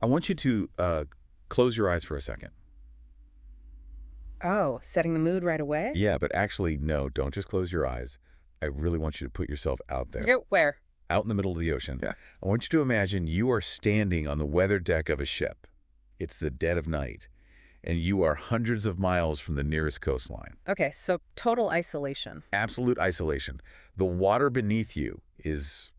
I want you to close your eyes for a second. Oh, setting the mood right away? Yeah, but actually, no, don't just close your eyes. I really want you to put yourself out there, Where? out in the middle of the ocean. Yeah. I want you to imagine you are standing on the weather deck of a ship. It's the dead of night, and you are hundreds of miles from the nearest coastline. Okay, so total isolation. Absolute isolation. The water beneath you is,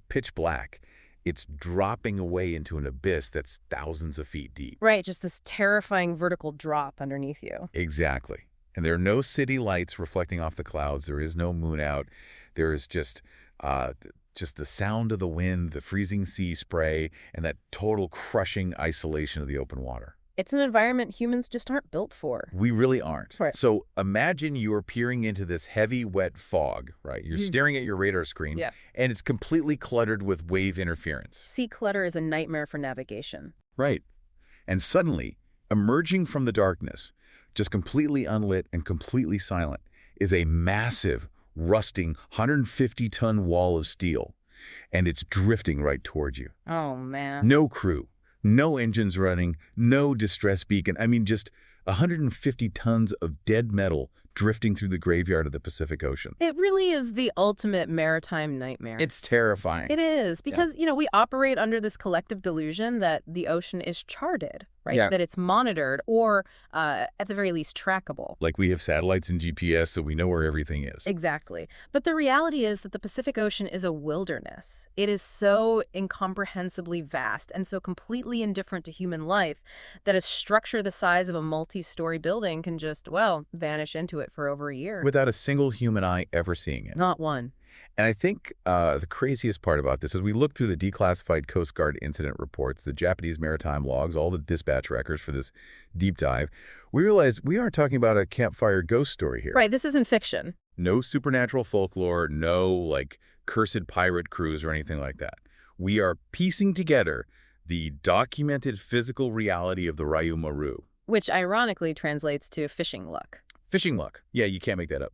pitch black. It's dropping away into an abyss that's thousands of feet deep. Right, just this terrifying vertical drop underneath you. Exactly. And there are no city lights reflecting off the clouds. There is no moon out. There is just the sound of the wind, the freezing sea spray, and that total crushing isolation of the open water. It's an environment humans just aren't built for. We really aren't. Right. So imagine you're peering into this heavy, wet fog, right? You're staring at your radar screen, Yeah. and it's completely cluttered with wave interference. Sea clutter is a nightmare for navigation. Right. And suddenly, emerging from the darkness, just completely unlit and completely silent, is a massive, rusting 150-ton wall of steel, and it's drifting right towards you. Oh, man. No crew, no engines running, no distress beacon. I mean, just 150 tons of dead metal drifting through the graveyard of the Pacific Ocean. It really is the ultimate maritime nightmare. It's terrifying. It is, because, we operate under this collective delusion that the ocean is charted, right? Yeah. That it's monitored or, at the very least, trackable. Like we have satellites and GPS, so we know where everything is. Exactly. But the reality is that the Pacific Ocean is a wilderness. It is so incomprehensibly vast and so completely indifferent to human life that a structure the size of a multi-story building can just, vanish into it for over a year. Without a single human eye ever seeing it. Not one. And I think the craziest part about this is we look through the declassified Coast Guard incident reports, the Japanese maritime logs, all the dispatch records for this deep dive. We realize we aren't talking about a campfire ghost story here. Right, this isn't fiction. No supernatural folklore, no, cursed pirate crews or anything like that. We are piecing together the documented physical reality of the Ryou-Un Maru. Which ironically translates to fishing luck. Fishing luck. Yeah, you can't make that up.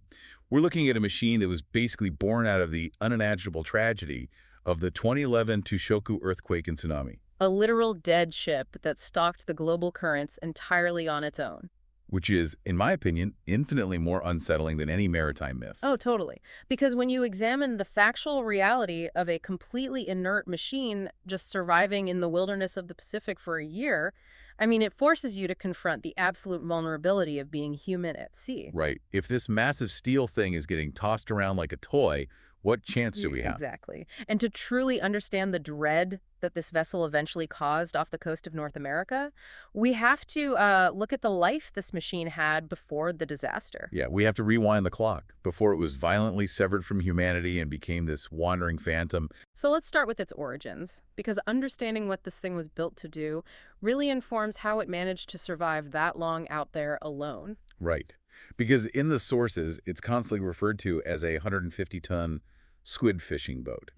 We're looking at a machine that was basically born out of the unimaginable tragedy of the 2011 Tōhoku earthquake and tsunami. A literal dead ship that stalked the global currents entirely on its own. Which is, in my opinion, infinitely more unsettling than any maritime myth. Oh, totally. Because when you examine the factual reality of a completely inert machine just surviving in the wilderness of the Pacific for a year, it forces you to confront the absolute vulnerability of being human at sea. Right. If this massive steel thing is getting tossed around like a toy, what chance do we have? Exactly. And to truly understand the dread that this vessel eventually caused off the coast of North America, we have to look at the life this machine had before the disaster. Yeah, we have to rewind the clock before it was violently severed from humanity and became this wandering phantom. So let's start with its origins, because understanding what this thing was built to do really informs how it managed to survive that long out there alone. Right. Because in the sources, it's constantly referred to as a 150-ton squid fishing boat.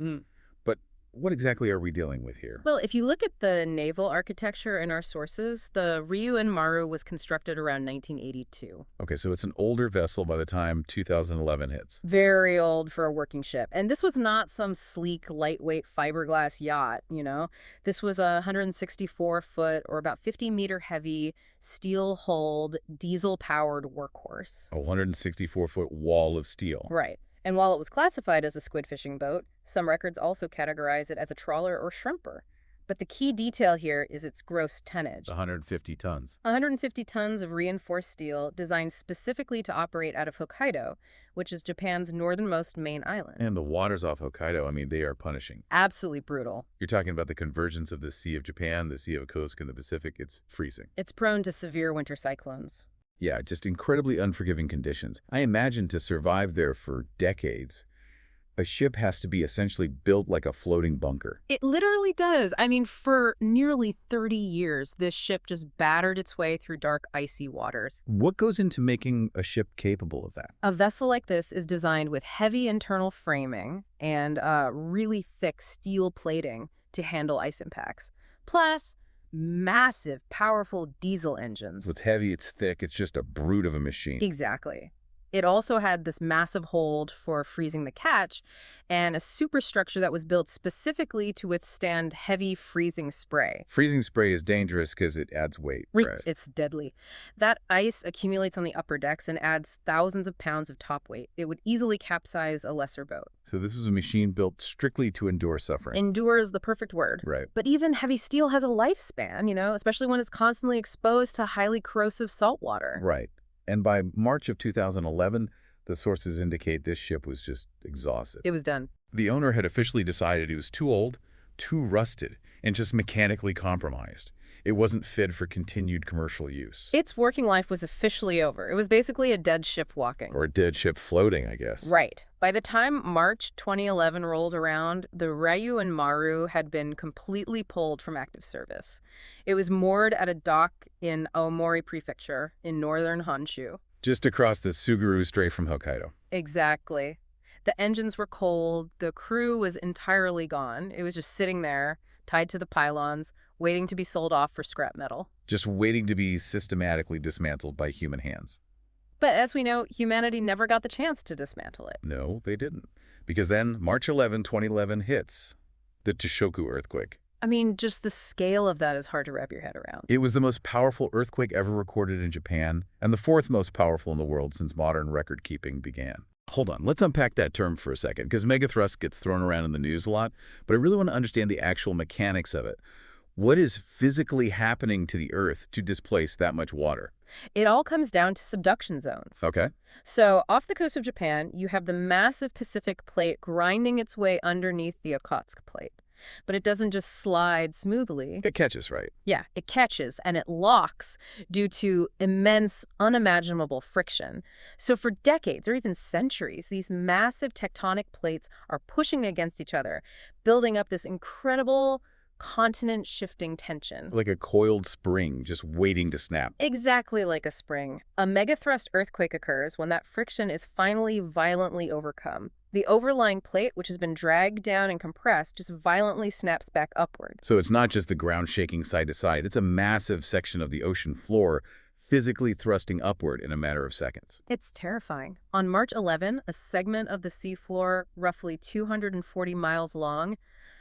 But what exactly are we dealing with here? Well, if you look at the naval architecture in our sources, the Ryou-Un Maru was constructed around 1982. Okay, so it's an older vessel by the time 2011 hits. Very old for a working ship. And this was not some sleek, lightweight fiberglass yacht, This was a 164-foot or about 50-meter heavy, steel-hulled, diesel-powered workhorse. A 164-foot wall of steel. Right. And while it was classified as a squid fishing boat, some records also categorize it as a trawler or shrimper. But the key detail here is its gross tonnage. 150 tons. 150 tons of reinforced steel designed specifically to operate out of Hokkaido, which is Japan's northernmost main island. And the waters off Hokkaido, they are punishing. Absolutely brutal. You're talking about the convergence of the Sea of Japan, the Sea of Okhotsk, and the Pacific. It's freezing. It's prone to severe winter cyclones. Yeah, just incredibly unforgiving conditions. I imagine to survive there for decades, a ship has to be essentially built like a floating bunker. It literally does. For nearly 30 years, this ship just battered its way through dark, icy waters. What goes into making a ship capable of that? A vessel like this is designed with heavy internal framing and really thick steel plating to handle ice impacts. Plus, massive, powerful diesel engines. It's heavy, it's thick, it's just a brute of a machine. Exactly. It also had this massive hold for freezing the catch and a superstructure that was built specifically to withstand heavy freezing spray. Freezing spray is dangerous because it adds weight. Right. It's deadly. That ice accumulates on the upper decks and adds thousands of pounds of top weight. It would easily capsize a lesser boat. So this was a machine built strictly to endure suffering. Endure is the perfect word. Right. But even heavy steel has a lifespan, especially when it's constantly exposed to highly corrosive salt water. Right. And by March of 2011, the sources indicate this ship was just exhausted. It was done. The owner had officially decided it was too old, too rusted, and just mechanically compromised. It wasn't fit for continued commercial use. Its working life was officially over. It was basically a dead ship walking. Or a dead ship floating, I guess. Right. By the time March 2011 rolled around, the Ryou-Un Maru had been completely pulled from active service. It was moored at a dock in Aomori Prefecture in northern Honshu. Just across the Tsugaru Strait from Hokkaido. Exactly. The engines were cold. The crew was entirely gone. It was just sitting there, tied to the pylons, waiting to be sold off for scrap metal. Just waiting to be systematically dismantled by human hands. But as we know, humanity never got the chance to dismantle it. No, they didn't. Because then, March 11, 2011 hits. The Tōhoku earthquake. I mean, just the scale of that is hard to wrap your head around. It was the most powerful earthquake ever recorded in Japan, and the fourth most powerful in the world since modern record-keeping began. Hold on, let's unpack that term for a second, because megathrust gets thrown around in the news a lot, but I really want to understand the actual mechanics of it. What is physically happening to the Earth to displace that much water? It all comes down to subduction zones. Okay. So, off the coast of Japan, you have the massive Pacific plate grinding its way underneath the Okhotsk plate. But it doesn't just slide smoothly. It catches, right? Yeah, it catches and it locks due to immense, unimaginable friction. So for decades or even centuries, these massive tectonic plates are pushing against each other, building up this incredible continent-shifting tension. Like a coiled spring just waiting to snap. Exactly like a spring. A megathrust earthquake occurs when that friction is finally violently overcome. The overlying plate, which has been dragged down and compressed, just violently snaps back upward. So it's not just the ground shaking side to side. It's a massive section of the ocean floor physically thrusting upward in a matter of seconds. It's terrifying. On March 11, a segment of the seafloor, roughly 240 miles long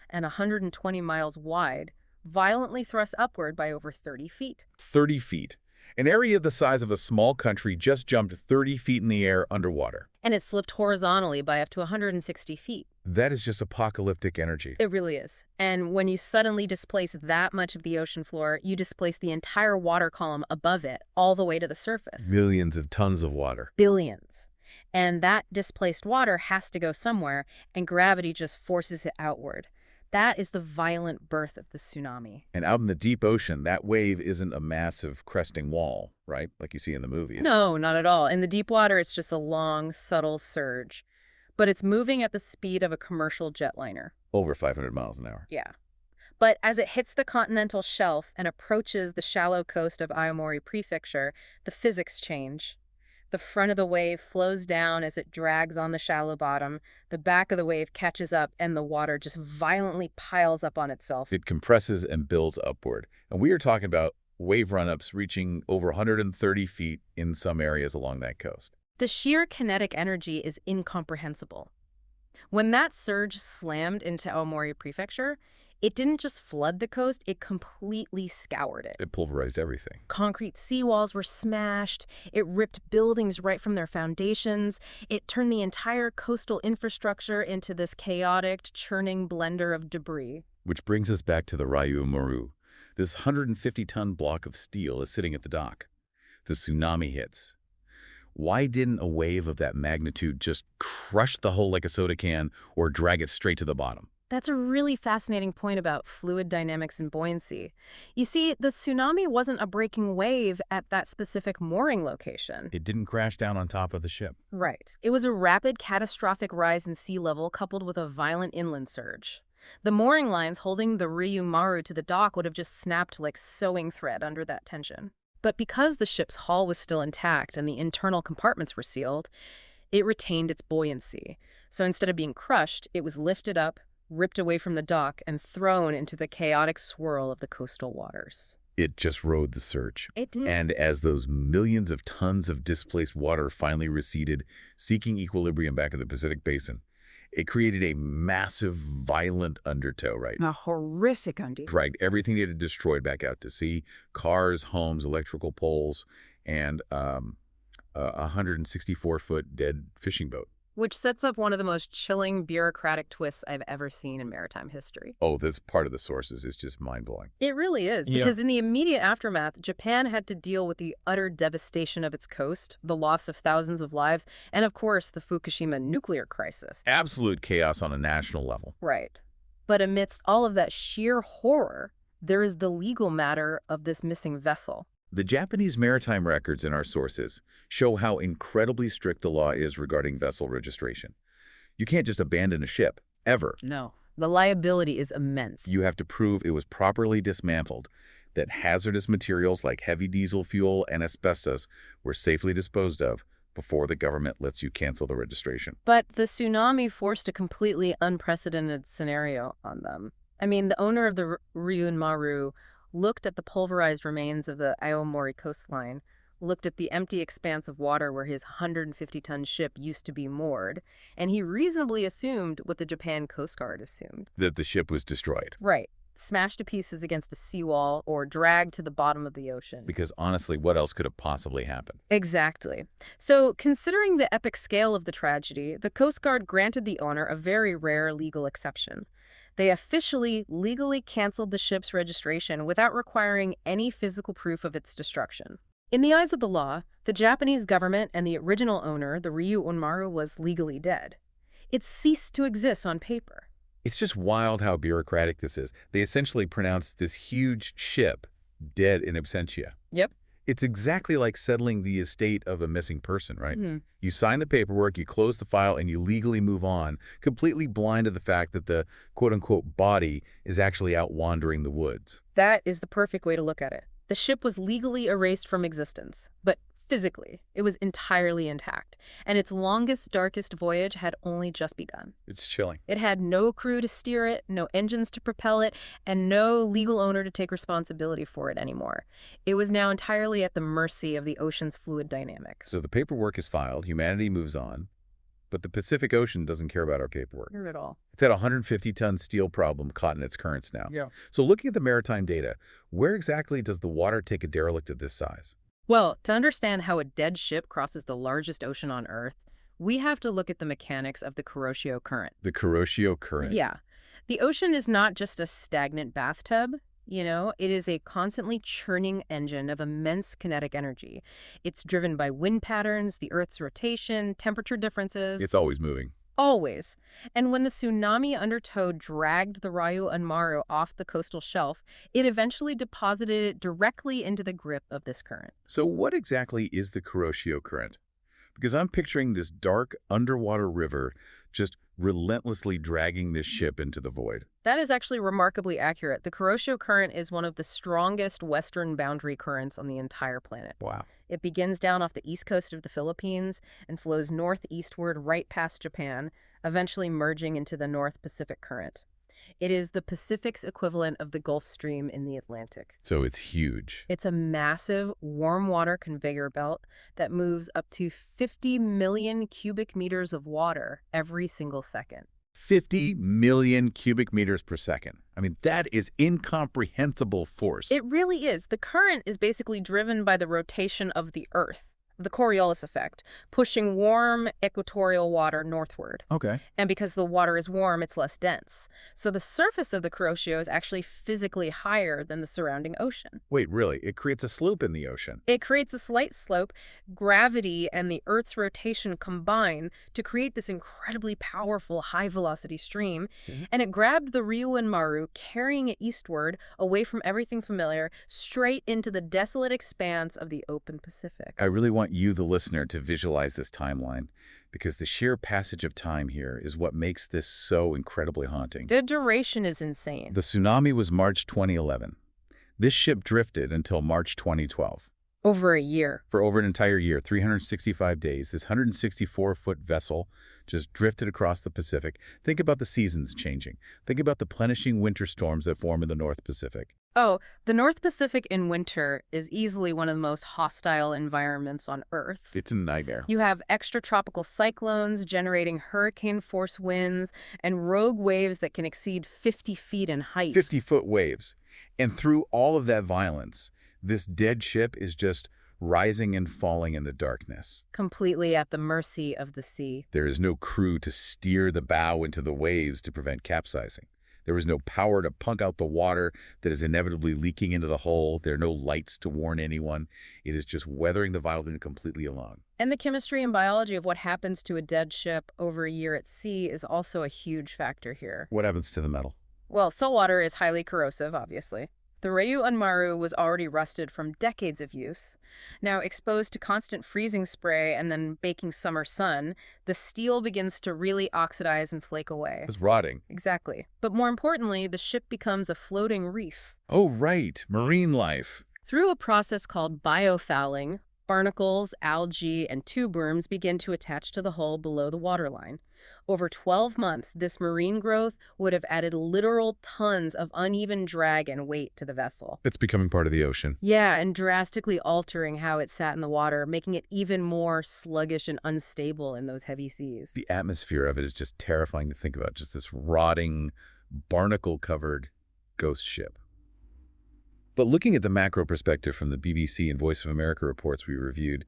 and 120 miles wide, violently thrusts upward by over 30 feet. 30 feet. An area the size of a small country just jumped 30 feet in the air underwater. And it slipped horizontally by up to 160 feet. That is just apocalyptic energy. It really is. And when you suddenly displace that much of the ocean floor, you displace the entire water column above it, all the way to the surface. Millions of tons of water. Billions. And that displaced water has to go somewhere, and gravity just forces it outward. That is the violent birth of the tsunami. And out in the deep ocean, that wave isn't a massive cresting wall, right? Like you see in the movies. No, not at all. In the deep water, it's just a long, subtle surge. But it's moving at the speed of a commercial jetliner. Over 500 miles an hour. Yeah. But as it hits the continental shelf and approaches the shallow coast of Aomori Prefecture, the physics change. The front of the wave flows down as it drags on the shallow bottom. The back of the wave catches up, and the water just violently piles up on itself. It compresses and builds upward. And we are talking about wave run-ups reaching over 130 feet in some areas along that coast. The sheer kinetic energy is incomprehensible. When that surge slammed into Aomori Prefecture, it didn't just flood the coast, it completely scoured it. It pulverized everything. Concrete seawalls were smashed. It ripped buildings right from their foundations. It turned the entire coastal infrastructure into this chaotic, churning blender of debris. Which brings us back to the Ryou-Un Maru. This 150-ton block of steel is sitting at the dock. The tsunami hits. Why didn't a wave of that magnitude just crush the hull like a soda can or drag it straight to the bottom? That's a really fascinating point about fluid dynamics and buoyancy. You see, the tsunami wasn't a breaking wave at that specific mooring location. It didn't crash down on top of the ship. Right. It was a rapid, catastrophic rise in sea level coupled with a violent inland surge. The mooring lines holding the Ryou-Un Maru to the dock would have just snapped like sewing thread under that tension. But because the ship's hull was still intact and the internal compartments were sealed, it retained its buoyancy. So instead of being crushed, it was lifted up, ripped away from the dock and thrown into the chaotic swirl of the coastal waters. It just rode the surge. It did. And as those millions of tons of displaced water finally receded, seeking equilibrium back in the Pacific Basin, it created a massive, violent undertow, right? A horrific undertow. Dragged everything it had destroyed back out to sea, cars, homes, electrical poles, and a 164-foot dead fishing boat. Which sets up one of the most chilling bureaucratic twists I've ever seen in maritime history. Oh, this part of the sources is just mind-blowing. It really is, because in the immediate aftermath, Japan had to deal with the utter devastation of its coast, the loss of thousands of lives, and of course, the Fukushima nuclear crisis. Absolute chaos on a national level. Right. But amidst all of that sheer horror, there is the legal matter of this missing vessel. The Japanese maritime records in our sources show how incredibly strict the law is regarding vessel registration. You can't just abandon a ship, ever. No. The liability is immense. You have to prove it was properly dismantled, that hazardous materials like heavy diesel fuel and asbestos were safely disposed of before the government lets you cancel the registration. But the tsunami forced a completely unprecedented scenario on them. I mean, the owner of the Ryou-Un Maru looked at the pulverized remains of the Aomori coastline, looked at the empty expanse of water where his 150-ton ship used to be moored, and he reasonably assumed what the Japan Coast Guard assumed. That the ship was destroyed. Right. Smashed to pieces against a seawall or dragged to the bottom of the ocean. Because honestly, what else could have possibly happened? Exactly. So, considering the epic scale of the tragedy, the Coast Guard granted the owner a very rare legal exception. They officially, legally canceled the ship's registration without requiring any physical proof of its destruction. In the eyes of the law, the Japanese government and the original owner, the Ryou-Un Maru, was legally dead. It ceased to exist on paper. It's just wild how bureaucratic this is. They essentially pronounced this huge ship dead in absentia. Yep. It's exactly like settling the estate of a missing person, right? Mm-hmm. You sign the paperwork, you close the file, and you legally move on, completely blind to the fact that the quote-unquote body is actually out wandering the woods. That is the perfect way to look at it. The ship was legally erased from existence, but physically, it was entirely intact, and its longest, darkest voyage had only just begun. It's chilling. It had no crew to steer it, no engines to propel it, and no legal owner to take responsibility for it anymore. It was now entirely at the mercy of the ocean's fluid dynamics. So the paperwork is filed, humanity moves on, but the Pacific Ocean doesn't care about our paperwork. Not at all. It's at a 150-ton steel problem caught in its currents now. Yeah. So looking at the maritime data, where exactly does the water take a derelict of this size? Well, to understand how a dead ship crosses the largest ocean on Earth, we have to look at the mechanics of the Kuroshio Current. The Kuroshio Current. Yeah. The ocean is not just a stagnant bathtub. It is a constantly churning engine of immense kinetic energy. It's driven by wind patterns, the Earth's rotation, temperature differences. It's always moving. Always. And when the tsunami undertow dragged the Ryou-Un Maru off the coastal shelf, it eventually deposited it directly into the grip of this current. So what exactly is the Kuroshio Current? Because I'm picturing this dark underwater river just relentlessly dragging this ship into the void. That is actually remarkably accurate. The Kuroshio Current is one of the strongest western boundary currents on the entire planet. Wow. It begins down off the east coast of the Philippines and flows northeastward right past Japan, eventually merging into the North Pacific Current. It is the Pacific's equivalent of the Gulf Stream in the Atlantic. So it's huge. It's a massive warm water conveyor belt that moves up to 50 million cubic meters of water every single second. 50 million cubic meters per second. I mean, that is incomprehensible force. It really is. The current is basically driven by the rotation of the Earth, the Coriolis effect, pushing warm equatorial water northward. Okay. And because the water is warm, it's less dense. So the surface of the Kuroshio is actually physically higher than the surrounding ocean. Wait, really? It creates a slope in the ocean. It creates a slight slope. Gravity and the Earth's rotation combine to create this incredibly powerful high-velocity stream. Mm-hmm. And it grabbed the Ryou-Un Maru, carrying it eastward, away from everything familiar, straight into the desolate expanse of the open Pacific. I really want you, the listener, to visualize this timeline, because the sheer passage of time here is what makes this so incredibly haunting. The duration is insane. The tsunami was March 2011. This ship drifted until March 2012. Over a year. For over an entire year, 365 days, this 164-foot vessel just drifted across the Pacific. Think about the seasons changing. Think about the plenishing winter storms that form in the North Pacific. Oh, the North Pacific in winter is easily one of the most hostile environments on Earth. It's a nightmare. You have extratropical cyclones generating hurricane-force winds and rogue waves that can exceed 50 feet in height. 50-foot waves. And through all of that violence, this dead ship is just rising and falling in the darkness. Completely at the mercy of the sea. There is no crew to steer the bow into the waves to prevent capsizing. There is no power to pump out the water that is inevitably leaking into the hull. There are no lights to warn anyone. It is just weathering the violence completely alone. And the chemistry and biology of what happens to a dead ship over a year at sea is also a huge factor here. What happens to the metal? Well, saltwater is highly corrosive, obviously. The Ryou-Un Maru was already rusted from decades of use. Now, exposed to constant freezing spray and then baking summer sun, the steel begins to really oxidize and flake away. It's rotting. Exactly. But more importantly, the ship becomes a floating reef. Oh, right. Marine life. Through a process called biofouling, barnacles, algae, and tube worms begin to attach to the hull below the waterline. Over 12 months, this marine growth would have added literal tons of uneven drag and weight to the vessel. It's becoming part of the ocean. Yeah, and drastically altering how it sat in the water, making it even more sluggish and unstable in those heavy seas. The atmosphere of it is just terrifying to think about. Just this rotting, barnacle-covered ghost ship. But looking at the macro perspective from the BBC and Voice of America reports we reviewed,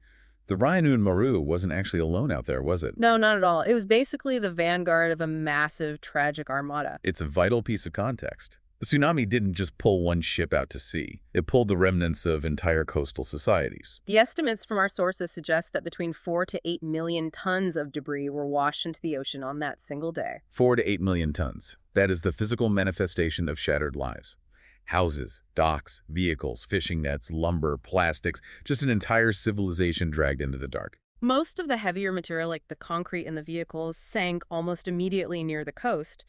the Ryou-Un Maru wasn't actually alone out there, was it? No, not at all. It was basically the vanguard of a massive, tragic armada. It's a vital piece of context. The tsunami didn't just pull one ship out to sea. It pulled the remnants of entire coastal societies. The estimates from our sources suggest that between 4 to 8 million tons of debris were washed into the ocean on that single day. 4 to 8 million tons. That is the physical manifestation of shattered lives. Houses, docks, vehicles, fishing nets, lumber, plastics, just an entire civilization dragged into the dark. Most of the heavier material, like the concrete in the vehicles, sank almost immediately near the coast,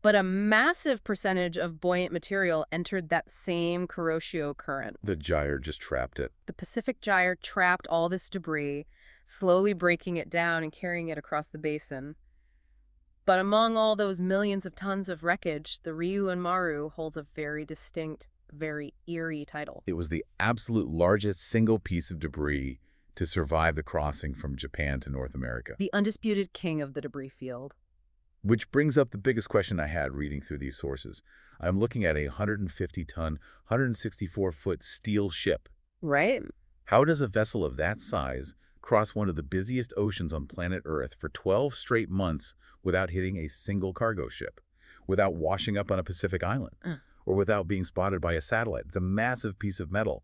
but a massive percentage of buoyant material entered that same Kuroshio Current. The gyre just trapped it. The Pacific Gyre trapped all this debris, slowly breaking it down and carrying it across the basin. But among all those millions of tons of wreckage, the Ryou-Un Maru holds a very distinct, very eerie title. It was the absolute largest single piece of debris to survive the crossing from Japan to North America. The undisputed king of the debris field. Which brings up the biggest question I had reading through these sources. I'm looking at a 150-ton, 164-foot steel ship. Right? How does a vessel of that size cross one of the busiest oceans on planet Earth for 12 straight months without hitting a single cargo ship, without washing up on a Pacific island, or without being spotted by a satellite? It's a massive piece of metal.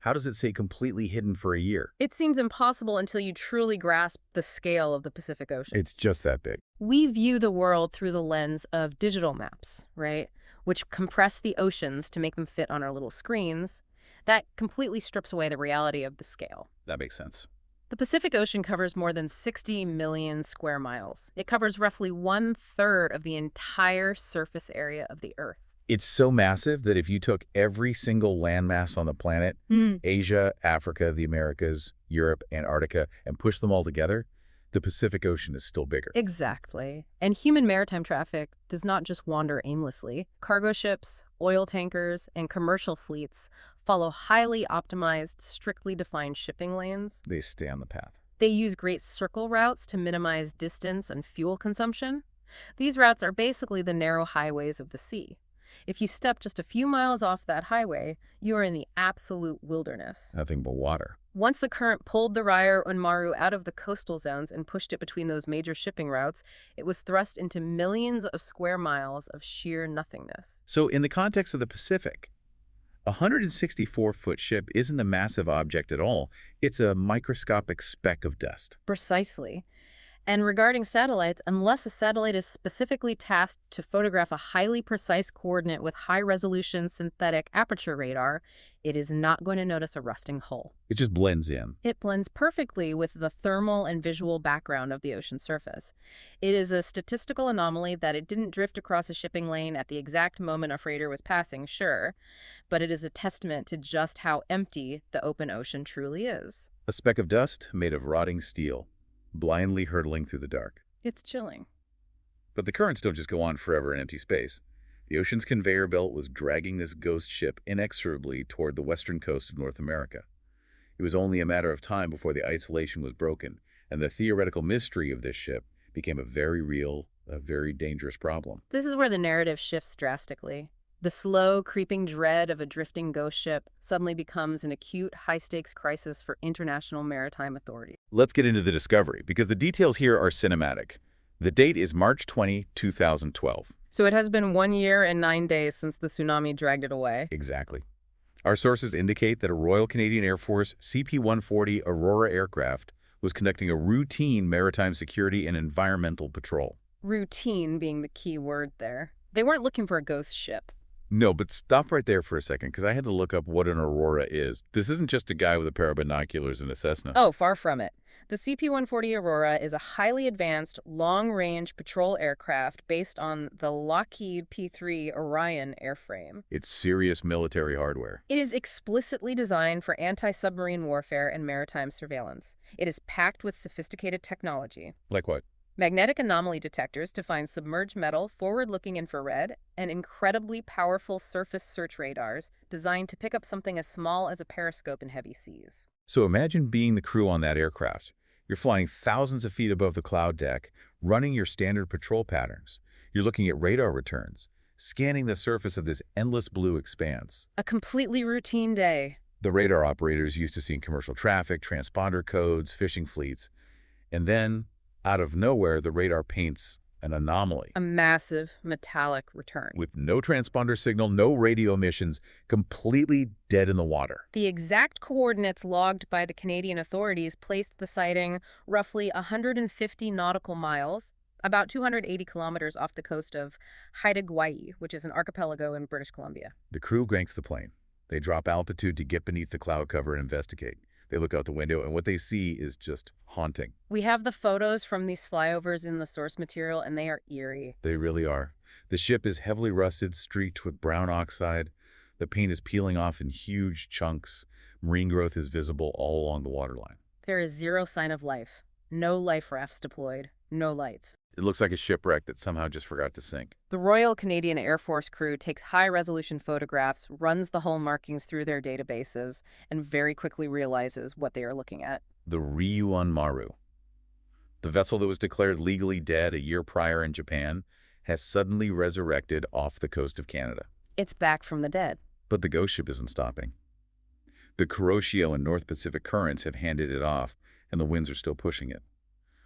How does it stay completely hidden for a year? It seems impossible until you truly grasp the scale of the Pacific Ocean. It's just that big. We view the world through the lens of digital maps, right? Which compress the oceans to make them fit on our little screens. That completely strips away the reality of the scale. That makes sense. The Pacific Ocean covers more than 60 million square miles. It covers roughly 1/3 of the entire surface area of the Earth. It's so massive that if you took every single landmass on the planet, Asia, Africa, the Americas, Europe, Antarctica, and pushed them all together, the Pacific Ocean is still bigger. Exactly. And human maritime traffic does not just wander aimlessly. Cargo ships, oil tankers, and commercial fleets follow highly optimized, strictly defined shipping lanes. They stay on the path. They use great circle routes to minimize distance and fuel consumption. These routes are basically the narrow highways of the sea. If you step just a few miles off that highway, you are in the absolute wilderness. Nothing but water. Once the current pulled the Ryou-Un Maru out of the coastal zones and pushed it between those major shipping routes, it was thrust into millions of square miles of sheer nothingness. So in the context of the Pacific, a 164-foot ship isn't a massive object at all. It's a microscopic speck of dust. Precisely. And regarding satellites, unless a satellite is specifically tasked to photograph a highly precise coordinate with high-resolution synthetic aperture radar, it is not going to notice a rusting hull. It just blends in. It blends perfectly with the thermal and visual background of the ocean surface. It is a statistical anomaly that it didn't drift across a shipping lane at the exact moment a freighter was passing, sure, but it is a testament to just how empty the open ocean truly is. A speck of dust made of rotting steel, blindly hurtling through the dark. It's chilling. But the currents don't just go on forever in empty space. The ocean's conveyor belt was dragging this ghost ship inexorably toward the western coast of North America. It was only a matter of time before the isolation was broken, and the theoretical mystery of this ship became a very real, a very dangerous problem. This is where the narrative shifts drastically. The slow, creeping dread of a drifting ghost ship suddenly becomes an acute, high-stakes crisis for international maritime authorities. Let's get into the discovery, because the details here are cinematic. The date is March 20, 2012. So it has been 1 year and 9 days since the tsunami dragged it away. Exactly. Our sources indicate that a Royal Canadian Air Force CP-140 Aurora aircraft was conducting a routine maritime security and environmental patrol. Routine being the key word there. They weren't looking for a ghost ship. No, but stop right there for a second, because I had to look up what an Aurora is. This isn't just a guy with a pair of binoculars and a Cessna. Oh, far from it. The CP-140 Aurora is a highly advanced, long-range patrol aircraft based on the Lockheed P-3 Orion airframe. It's serious military hardware. It is explicitly designed for anti-submarine warfare and maritime surveillance. It is packed with sophisticated technology. Like what? Magnetic anomaly detectors to find submerged metal, forward-looking infrared, and incredibly powerful surface search radars designed to pick up something as small as a periscope in heavy seas. So imagine being the crew on that aircraft. You're flying thousands of feet above the cloud deck, running your standard patrol patterns. You're looking at radar returns, scanning the surface of this endless blue expanse. A completely routine day. The radar operators used to seeing commercial traffic, transponder codes, fishing fleets. And then, out of nowhere, the radar paints an anomaly. A massive metallic return. With no transponder signal, no radio emissions, completely dead in the water. The exact coordinates logged by the Canadian authorities placed the sighting roughly 150 nautical miles, about 280 kilometers off the coast of Haida Gwaii, which is an archipelago in British Columbia. The crew cranks the plane. They drop altitude to get beneath the cloud cover and investigate. They look out the window, and what they see is just haunting. We have the photos from these flyovers in the source material, and they are eerie. They really are. The ship is heavily rusted, streaked with brown oxide. The paint is peeling off in huge chunks. Marine growth is visible all along the waterline. There is zero sign of life. No life rafts deployed. No lights. It looks like a shipwreck that somehow just forgot to sink. The Royal Canadian Air Force crew takes high-resolution photographs, runs the hull markings through their databases, and very quickly realizes what they are looking at. The Ryou-Un Maru. The vessel that was declared legally dead a year prior in Japan has suddenly resurrected off the coast of Canada. It's back from the dead. But the ghost ship isn't stopping. The Kuroshio and North Pacific currents have handed it off, and the winds are still pushing it.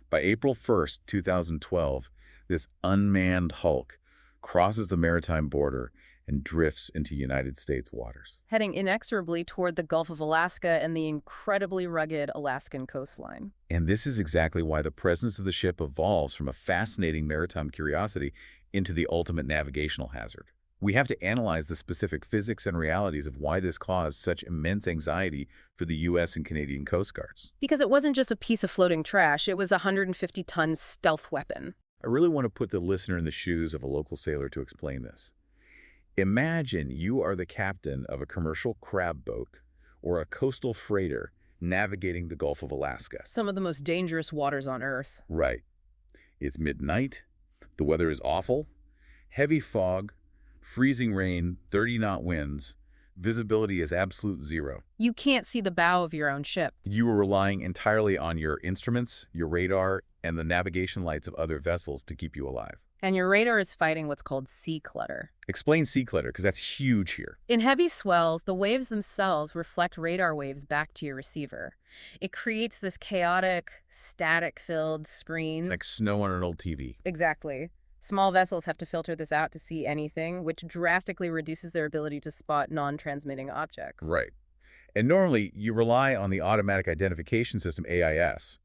By April 1st, 2012, this unmanned hulk crosses the maritime border and drifts into United States waters, Heading inexorably toward the Gulf of Alaska and the incredibly rugged Alaskan coastline. And this is exactly why the presence of the ship evolves from a fascinating maritime curiosity into the ultimate navigational hazard. We have to analyze the specific physics and realities of why this caused such immense anxiety for the U.S. and Canadian Coast Guards. Because it wasn't just a piece of floating trash, it was a 150-ton stealth weapon. I really want to put the listener in the shoes of a local sailor to explain this. Imagine you are the captain of a commercial crab boat or a coastal freighter navigating the Gulf of Alaska. Some of the most dangerous waters on Earth. Right. It's midnight, the weather is awful, heavy fog, freezing rain, 30-knot winds, visibility is absolute zero. You can't see the bow of your own ship. You are relying entirely on your instruments, your radar, and the navigation lights of other vessels to keep you alive. And your radar is fighting what's called sea clutter. Explain sea clutter, because that's huge here. In heavy swells, the waves themselves reflect radar waves back to your receiver. It creates this chaotic, static-filled screen. It's like snow on an old TV. Exactly. Small vessels have to filter this out to see anything, which drastically reduces their ability to spot non-transmitting objects. Right. And normally, you rely on the Automatic Identification System, AIS.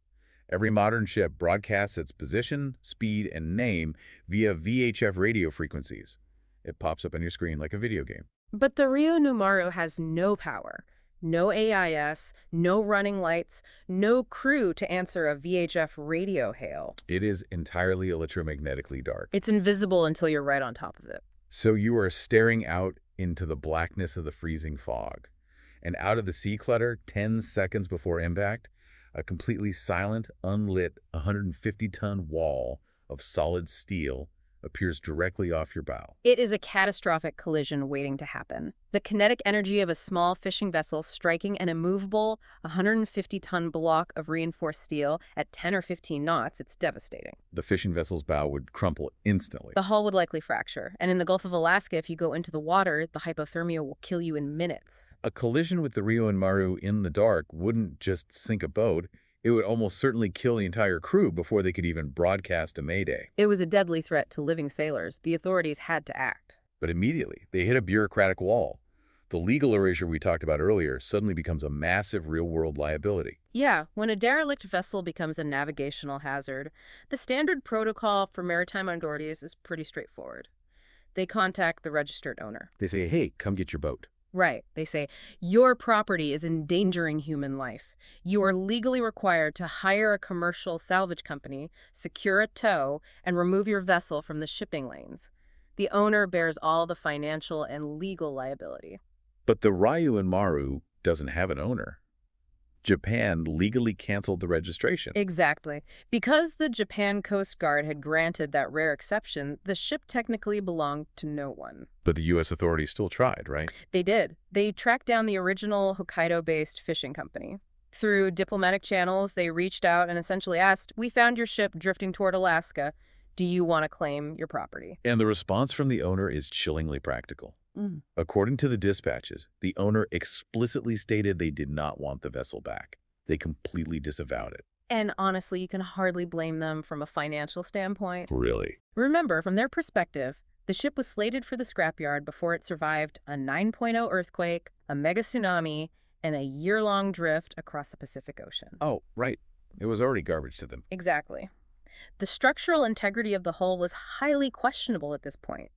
Every modern ship broadcasts its position, speed, and name via VHF radio frequencies. It pops up on your screen like a video game. But the Ryou-Un Maru has no power, no AIS, no running lights, no crew to answer a VHF radio hail. It is entirely electromagnetically dark. It's invisible until you're right on top of it. So you are staring out into the blackness of the freezing fog. And out of the sea clutter, 10 seconds before impact, a completely silent, unlit 150-ton wall of solid steel appears directly off your bow. It is a catastrophic collision waiting to happen. The kinetic energy of a small fishing vessel striking an immovable 150-ton block of reinforced steel at 10 or 15 knots, it's devastating. The fishing vessel's bow would crumple instantly. The hull would likely fracture, and in the Gulf of Alaska, if you go into the water, the hypothermia will kill you in minutes. A collision with the Ryou-Un Maru in the dark wouldn't just sink a boat. It would almost certainly kill the entire crew before they could even broadcast a mayday. It was a deadly threat to living sailors. The authorities had to act. But immediately, they hit a bureaucratic wall. The legal erasure we talked about earlier suddenly becomes a massive real-world liability. Yeah, when a derelict vessel becomes a navigational hazard, the standard protocol for maritime authorities is pretty straightforward. They contact the registered owner. They say, hey, come get your boat. Right. They say, your property is endangering human life. You are legally required to hire a commercial salvage company, secure a tow, and remove your vessel from the shipping lanes. The owner bears all the financial and legal liability. But the Ryou-Un Maru doesn't have an owner. Japan legally canceled the registration. Exactly. Because the Japan Coast Guard had granted that rare exception, the ship technically belonged to no one. But the U.S. authorities still tried, right? They did. They tracked down the original Hokkaido-based fishing company. Through diplomatic channels, they reached out and essentially asked, we found your ship drifting toward Alaska. Do you want to claim your property? And the response from the owner is chillingly practical. According to the dispatches, the owner explicitly stated they did not want the vessel back. They completely disavowed it. And honestly, you can hardly blame them from a financial standpoint. Really? Remember, from their perspective, the ship was slated for the scrapyard before it survived a 9.0 earthquake, a mega tsunami, and a year-long drift across the Pacific Ocean. Oh, right. It was already garbage to them. Exactly. The structural integrity of the hull was highly questionable at this point.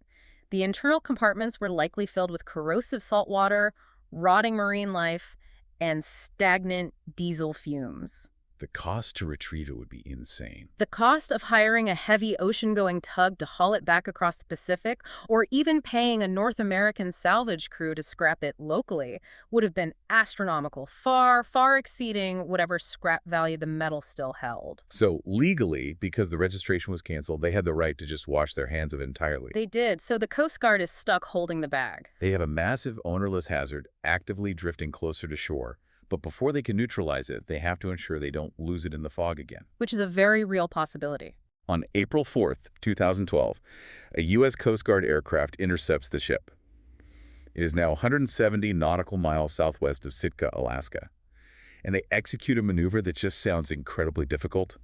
The internal compartments were likely filled with corrosive salt water, rotting marine life, and stagnant diesel fumes. The cost to retrieve it would be insane. The cost of hiring a heavy ocean-going tug to haul it back across the Pacific, or even paying a North American salvage crew to scrap it locally, would have been astronomical, far, far exceeding whatever scrap value the metal still held. So legally, because the registration was canceled, they had the right to just wash their hands of it entirely. They did, so the Coast Guard is stuck holding the bag. They have a massive ownerless hazard actively drifting closer to shore. But before they can neutralize it, they have to ensure they don't lose it in the fog again. Which is a very real possibility. On April 4th, 2012, a U.S. Coast Guard aircraft intercepts the ship. It is now 170 nautical miles southwest of Sitka, Alaska. And they execute a maneuver that just sounds incredibly difficult.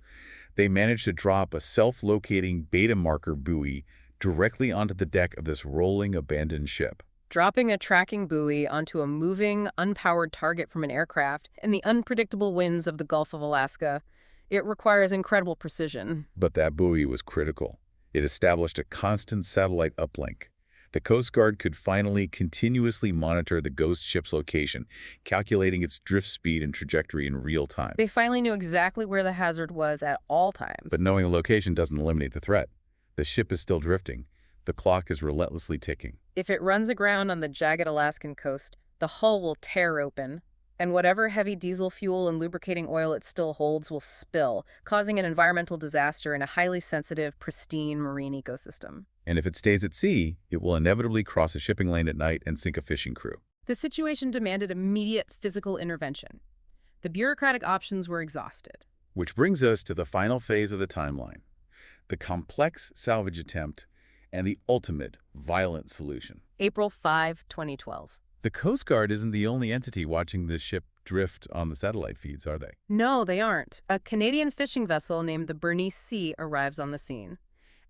They manage to drop a self-locating beta marker buoy directly onto the deck of this rolling abandoned ship. Dropping a tracking buoy onto a moving, unpowered target from an aircraft in the unpredictable winds of the Gulf of Alaska, it requires incredible precision. But that buoy was critical. It established a constant satellite uplink. The Coast Guard could finally continuously monitor the ghost ship's location, calculating its drift speed and trajectory in real time. They finally knew exactly where the hazard was at all times. But knowing the location doesn't eliminate the threat. The ship is still drifting. The clock is relentlessly ticking. If it runs aground on the jagged Alaskan coast, the hull will tear open, and whatever heavy diesel fuel and lubricating oil it still holds will spill, causing an environmental disaster in a highly sensitive, pristine marine ecosystem. And if it stays at sea, it will inevitably cross a shipping lane at night and sink a fishing crew. The situation demanded immediate physical intervention. The bureaucratic options were exhausted. Which brings us to the final phase of the timeline, the complex salvage attempt and the ultimate violent solution. April 5, 2012. The Coast Guard isn't the only entity watching the ship drift on the satellite feeds, are they? No, they aren't. A Canadian fishing vessel named the Bernice C arrives on the scene,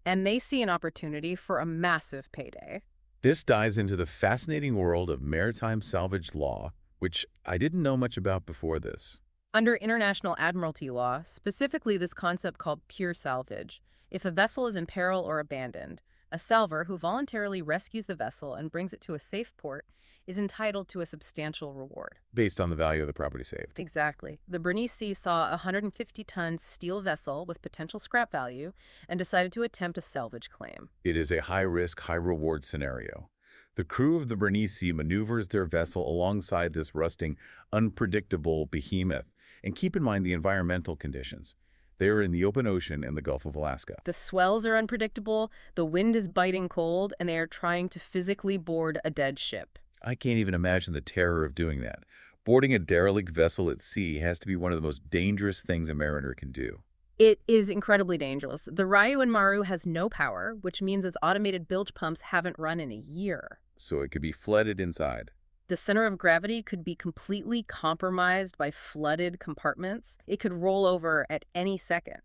and they see an opportunity for a massive payday. This dives into the fascinating world of maritime salvage law, which I didn't know much about before this. Under international admiralty law, specifically this concept called pure salvage, if a vessel is in peril or abandoned, a salver who voluntarily rescues the vessel and brings it to a safe port is entitled to a substantial reward. Based on the value of the property saved. Exactly. The Bernice saw a 150-ton steel vessel with potential scrap value and decided to attempt a salvage claim. It is a high-risk, high-reward scenario. The crew of the Bernice maneuvers their vessel alongside this rusting, unpredictable behemoth. And keep in mind the environmental conditions. They are in the open ocean in the Gulf of Alaska. The swells are unpredictable, the wind is biting cold, and they are trying to physically board a dead ship. I can't even imagine the terror of doing that. Boarding a derelict vessel at sea has to be one of the most dangerous things a mariner can do. It is incredibly dangerous. The Ryou-Un Maru has no power, which means its automated bilge pumps haven't run in a year. So it could be flooded inside. The center of gravity could be completely compromised by flooded compartments. It could roll over at any second.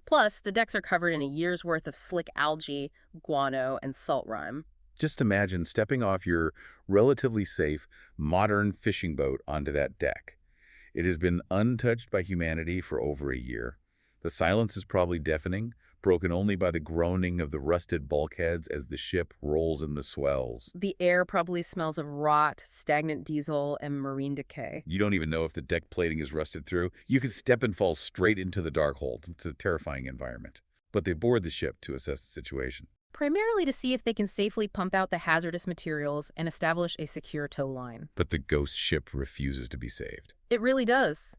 Plus, the decks are covered in a year's worth of slick algae, guano, and salt rime. Just imagine stepping off your relatively safe, modern fishing boat onto that deck. It has been untouched by humanity for over a year. The silence is probably deafening, broken only by the groaning of the rusted bulkheads as the ship rolls in the swells. The air probably smells of rot, stagnant diesel, and marine decay. You don't even know if the deck plating is rusted through. You could step and fall straight into the dark hold. It's a terrifying environment. But they board the ship to assess the situation. Primarily to see if they can safely pump out the hazardous materials and establish a secure tow line. But the ghost ship refuses to be saved. It really does.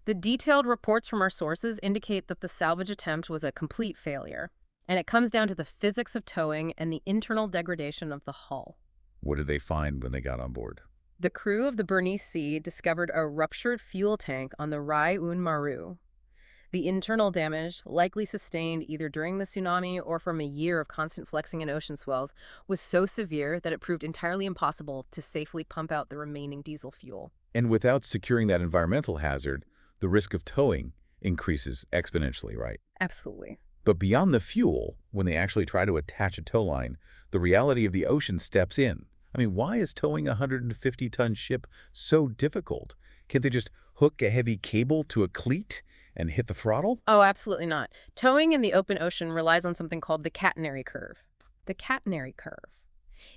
The detailed reports from our sources indicate that the salvage attempt was a complete failure, and it comes down to the physics of towing and the internal degradation of the hull. What did they find when they got on board? The crew of the Bernice discovered a ruptured fuel tank on the Ryou-Un Maru. The internal damage, likely sustained either during the tsunami or from a year of constant flexing in ocean swells, was so severe that it proved entirely impossible to safely pump out the remaining diesel fuel. And without securing that environmental hazard, the risk of towing increases exponentially, right? Absolutely. But beyond the fuel, when they actually try to attach a tow line, the reality of the ocean steps in. I mean, why is towing a 150-ton ship so difficult? Can't they just hook a heavy cable to a cleat and hit the throttle? Oh, absolutely not. Towing in the open ocean relies on something called the catenary curve. The catenary curve.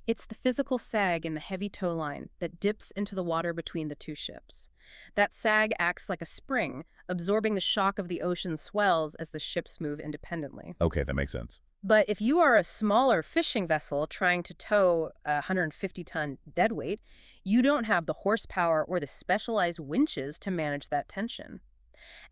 It's the physical sag in the heavy tow line that dips into the water between the two ships. That sag acts like a spring, absorbing the shock of the ocean swells as the ships move independently. Okay, that makes sense. But if you are a smaller fishing vessel trying to tow a 150-ton deadweight, you don't have the horsepower or the specialized winches to manage that tension.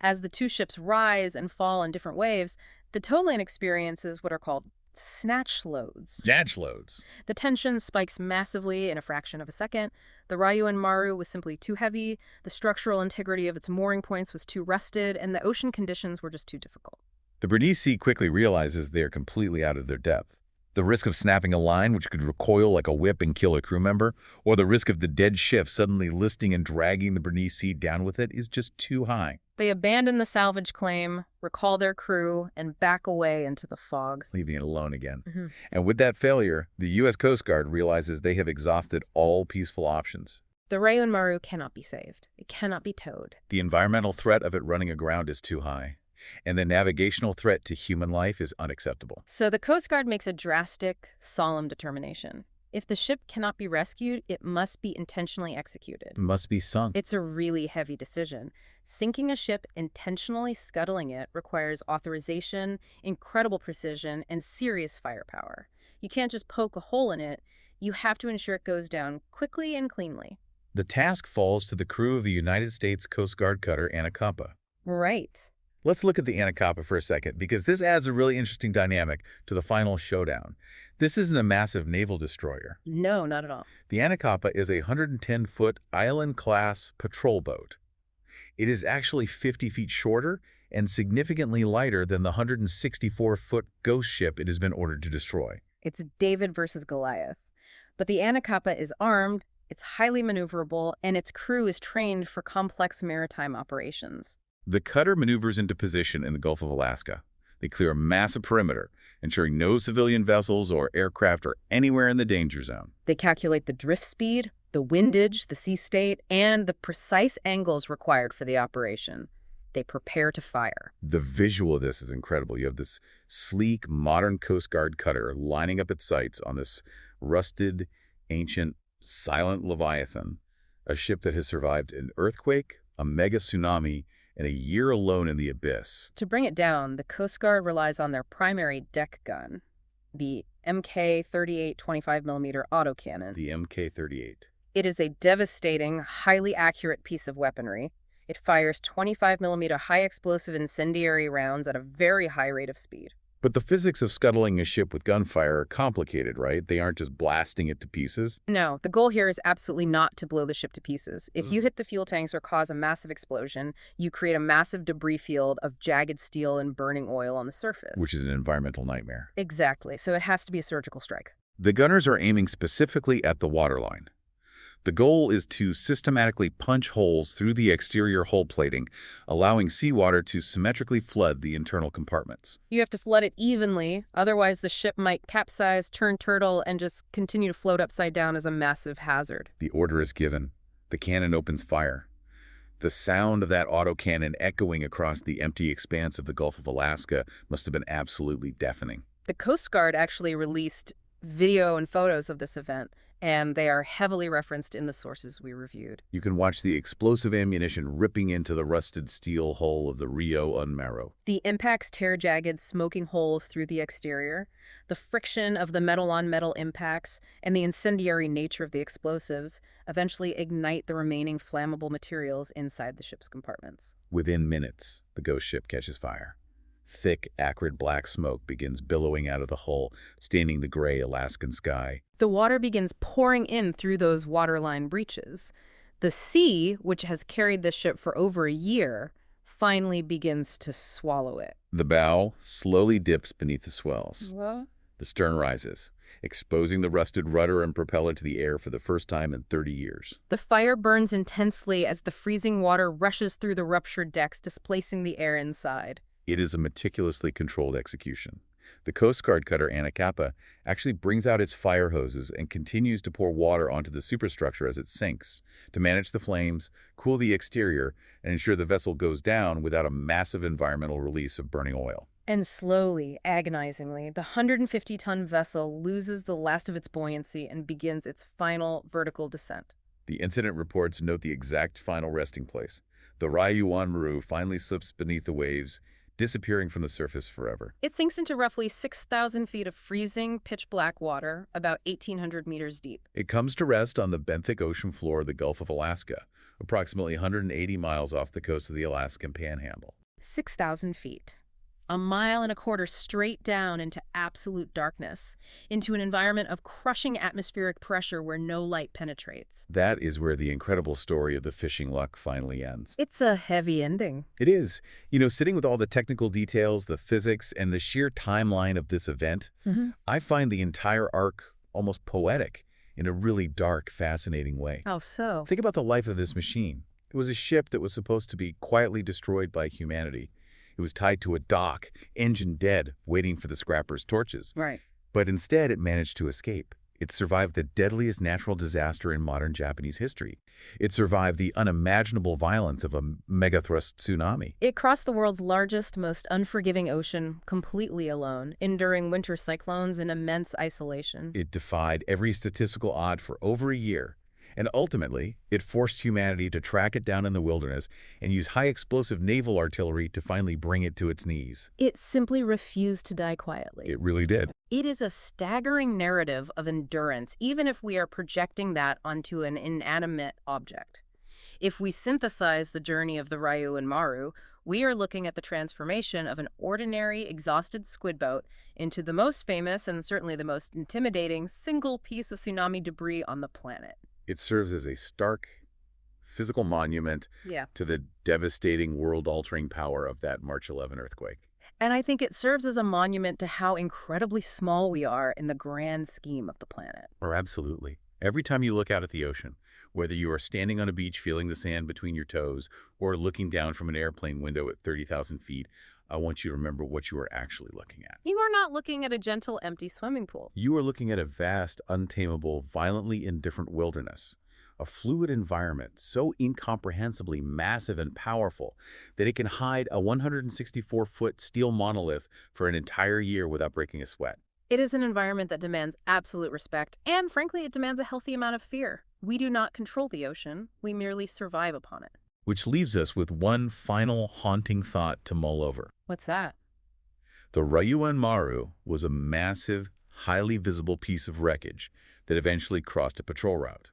As the two ships rise and fall in different waves, the tow line experiences what are called snatch loads. Snatch loads. The tension spikes massively in a fraction of a second. The Ryou-Un Maru was simply too heavy, the structural integrity of its mooring points was too rusted, and the ocean conditions were just too difficult. The Bernice quickly realizes they are completely out of their depth. The risk of snapping a line, which could recoil like a whip and kill a crew member, or the risk of the dead ship suddenly listing and dragging the Bernice down with it is just too high. They abandon the salvage claim, recall their crew, and back away into the fog. Leaving it alone again. And with that failure, the U.S. Coast Guard realizes they have exhausted all peaceful options. The Ryou-Un Maru cannot be saved. It cannot be towed. The environmental threat of it running aground is too high, and the navigational threat to human life is unacceptable. So the Coast Guard makes a drastic, solemn determination. If the ship cannot be rescued, it must be intentionally executed. It must be sunk. It's a really heavy decision. Sinking a ship, intentionally scuttling it, requires authorization, incredible precision, and serious firepower. You can't just poke a hole in it. You have to ensure it goes down quickly and cleanly. The task falls to the crew of the United States Coast Guard Cutter Anacapa. Right. Let's look at the Anacapa for a second, because this adds a really interesting dynamic to the final showdown. This isn't a massive naval destroyer. No, not at all. The Anacapa is a 110-foot island-class patrol boat. It is actually 50 feet shorter and significantly lighter than the 164-foot ghost ship it has been ordered to destroy. It's David versus Goliath. But the Anacapa is armed, it's highly maneuverable, and its crew is trained for complex maritime operations. The cutter maneuvers into position in the Gulf of Alaska. They clear a massive perimeter, ensuring no civilian vessels or aircraft are anywhere in the danger zone. They calculate the drift speed, the windage, the sea state, and the precise angles required for the operation. They prepare to fire. The visual of this is incredible. You have this sleek, modern Coast Guard cutter lining up its sights on this rusted, ancient, silent Leviathan, a ship that has survived an earthquake, a mega tsunami, and a year alone in the abyss. To bring it down, the Coast Guard relies on their primary deck gun, the Mk-38 25mm autocannon. The Mk-38. It is a devastating, highly accurate piece of weaponry. It fires 25mm high-explosive incendiary rounds at a very high rate of speed. But the physics of scuttling a ship with gunfire are complicated, right? They aren't just blasting it to pieces. No, the goal here is absolutely not to blow the ship to pieces. If you hit the fuel tanks or cause a massive explosion, you create a massive debris field of jagged steel and burning oil on the surface. Which is an environmental nightmare. Exactly, so it has to be a surgical strike. The gunners are aiming specifically at the waterline. The goal is to systematically punch holes through the exterior hull plating, allowing seawater to symmetrically flood the internal compartments. You have to flood it evenly, otherwise the ship might capsize, turn turtle, and just continue to float upside down as a massive hazard. The order is given. The cannon opens fire. The sound of that autocannon echoing across the empty expanse of the Gulf of Alaska must have been absolutely deafening. The Coast Guard actually released video and photos of this event, and they are heavily referenced in the sources we reviewed. You can watch the explosive ammunition ripping into the rusted steel hull of the Ryou-Un Maru. The impacts tear jagged, smoking holes through the exterior. The friction of the metal-on-metal impacts and the incendiary nature of the explosives eventually ignite the remaining flammable materials inside the ship's compartments. Within minutes, the ghost ship catches fire. Thick, acrid black smoke begins billowing out of the hull, staining the gray Alaskan sky. The water begins pouring in through those waterline breaches. The sea, which has carried the ship for over a year, finally begins to swallow it. The bow slowly dips beneath the swells. What? The stern rises, exposing the rusted rudder and propeller to the air for the first time in 30 years. The fire burns intensely as the freezing water rushes through the ruptured decks, displacing the air inside. It is a meticulously controlled execution. The Coast Guard Cutter Anacapa actually brings out its fire hoses and continues to pour water onto the superstructure as it sinks to manage the flames, cool the exterior, and ensure the vessel goes down without a massive environmental release of burning oil. And slowly, agonizingly, the 150-ton vessel loses the last of its buoyancy and begins its final vertical descent. The incident reports note the exact final resting place. The Ryou-Un Maru finally slips beneath the waves, disappearing from the surface forever. It sinks into roughly 6,000 feet of freezing, pitch-black water, about 1,800 meters deep. It comes to rest on the benthic ocean floor of the Gulf of Alaska, approximately 180 miles off the coast of the Alaskan Panhandle. 6,000 feet. 1.25 miles straight down into absolute darkness, into an environment of crushing atmospheric pressure where no light penetrates. That is where the incredible story of the fishing luck finally ends. It's a heavy ending. It is. You know, sitting with all the technical details, the physics, and the sheer timeline of this event, I find the entire arc almost poetic in a really dark, fascinating way. How so? Think about the life of this machine. It was a ship that was supposed to be quietly destroyed by humanity. It was tied to a dock, engine dead, waiting for the scrappers' torches. Right. But instead, it managed to escape. It survived the deadliest natural disaster in modern Japanese history. It survived the unimaginable violence of a megathrust tsunami. It crossed the world's largest, most unforgiving ocean completely alone, enduring winter cyclones in immense isolation. It defied every statistical odd for over a year. And ultimately, it forced humanity to track it down in the wilderness and use high-explosive naval artillery to finally bring it to its knees. It simply refused to die quietly. It really did. It is a staggering narrative of endurance, even if we are projecting that onto an inanimate object. If we synthesize the journey of the Ryou-Un Maru, we are looking at the transformation of an ordinary, exhausted squid boat into the most famous and certainly the most intimidating single piece of tsunami debris on the planet. It serves as a stark, physical monument to the devastating, world-altering power of that March 11 earthquake. And I think it serves as a monument to how incredibly small we are in the grand scheme of the planet. Oh, absolutely. Every time you look out at the ocean, whether you are standing on a beach feeling the sand between your toes or looking down from an airplane window at 30,000 feet, I want you to remember what you are actually looking at. You are not looking at a gentle, empty swimming pool. You are looking at a vast, untamable, violently indifferent wilderness, a fluid environment so incomprehensibly massive and powerful that it can hide a 164-foot steel monolith for an entire year without breaking a sweat. It is an environment that demands absolute respect, and frankly, it demands a healthy amount of fear. We do not control the ocean, we merely survive upon it. Which leaves us with one final haunting thought to mull over. What's that? The Ryou-Un Maru was a massive, highly visible piece of wreckage that eventually crossed a patrol route.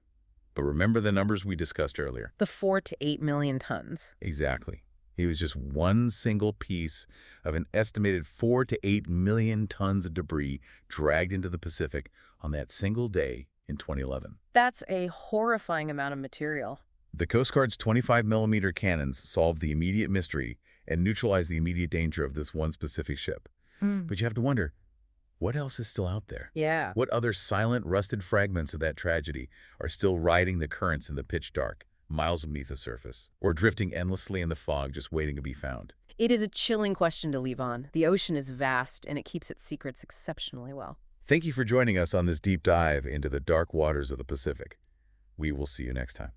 But remember the numbers we discussed earlier? The 4 to 8 million tons. Exactly. It was just one single piece of an estimated 4 to 8 million tons of debris dragged into the Pacific on that single day in 2011. That's a horrifying amount of material. The Coast Guard's 25mm cannons solved the immediate mystery and neutralized the immediate danger of this one specific ship. But you have to wonder, what else is still out there? Yeah. What other silent, rusted fragments of that tragedy are still riding the currents in the pitch dark, miles beneath the surface, or drifting endlessly in the fog just waiting to be found? It is a chilling question to leave on. The ocean is vast, and it keeps its secrets exceptionally well. Thank you for joining us on this deep dive into the dark waters of the Pacific. We will see you next time.